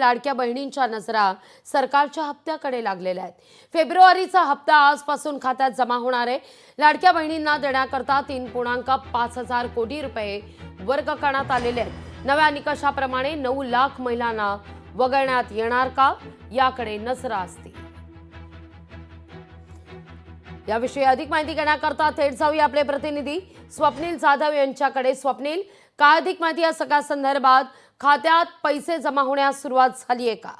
लाडक्या बहिणींच्या नजरा सरकारच्या हप्त्याकडे लागलेल्या आहेत। फेब्रुवारीचा हप्ता आजपासून खात्यात जमा होणार आहे। लाडक्या बहिणींना देण्याकरता 3.5 कोटी रुपये वर्ग करण्यात आलेले आहेत। नव्या निकषाप्रमाणे 9 लाख महिलांना वगळण्यात येणार का, याकडे नजरा असतील। याविषयी अधिक माहिती घेण्याकरता थेट जाऊया आपले प्रतिनिधी स्वप्नील जाधव यांच्याकडे। स्वप्नील, काय अधिक माहिती या सगळ्या संदर्भात? खात्यात पैसे जमा होण्यास सुरुवात झाली आहे का?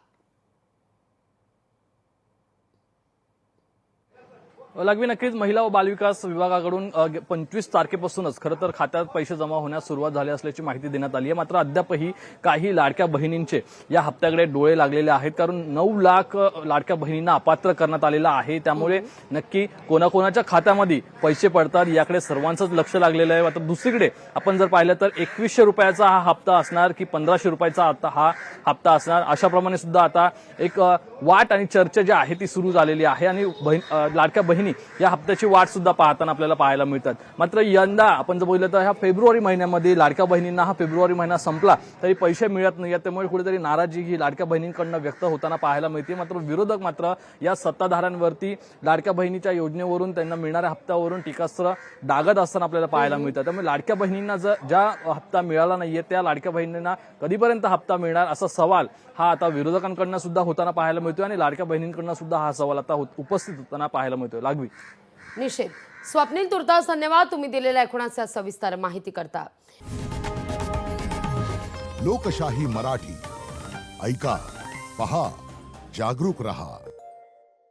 लागवी नक्कीच महिला व बालविकास विभागाकडून 25 तारखेपासूनच खरं तर खात्यात पैसे जमा होण्यास सुरुवात झाली असल्याची माहिती देण्यात आली आहे। मात्र अद्यापही काही लाडक्या बहिणींचे या हप्त्याकडे डोळे लागलेले आहेत, कारण 9 लाख लाडक्या बहिणींना अपात्र करण्यात आलेला आहे। त्यामुळे नक्की कोणाकोणाच्या खात्यामध्ये पैसे पडतात याकडे सर्वांचंच लक्ष लागलेलं आहे। आता दुसरीकडे आपण जर पाहिलं तर 2100 रुपयाचा हा हप्ता असणार की 1500 रुपयाचा आता हा हप्ता असणार, अशाप्रमाणे सुद्धा आता एक वाट आणि चर्चा जी आहे ती सुरू झालेली आहे आणि लाडक्या बहिणी या हप्त्याची वाट सुद्धा पाहताना आपल्याला पाहायला मिळतात। मात्र यंदा आपण जर बोललं तर ह्या फेब्रुवारी महिन्यामध्ये लाडक्या बहिणींना हा फेब्रुवारी महिना संपला तरी पैसे मिळत नाही, त्यामुळे कुठेतरी नाराजी ही लाडक्या बहिणींकडून व्यक्त होताना पाहायला मिळते। मात्र विरोधक मात्र या सत्ताधाऱ्यांवरती लाडक्या बहिणीच्या योजनेवरून त्यांना मिळणाऱ्या हप्त्यावरून टीकास्त्र डागत असताना आपल्याला पाहायला मिळतात। त्यामुळे लाडक्या बहिणींना ज्या हप्ता मिळाला नाहीये त्या लाडक्या बहिणींना कधीपर्यंत हप्ता मिळणार असा सवाल हा आता विरोधकांकडून सुद्धा होताना पाहायला मिळतोय आणि लाडक्या बहिणींकडून सुद्धा हा सवाल आता उपस्थित होताना पाहायला मिळतोय। लागवी निश्चित स्वप्नील, तुर्तास धन्यवाद तुम्ही दिलेल्या एकूणाच्या सविस्तर माहिती करता। लोकशाही मराठी ऐका, पहा, जागरूक रहा।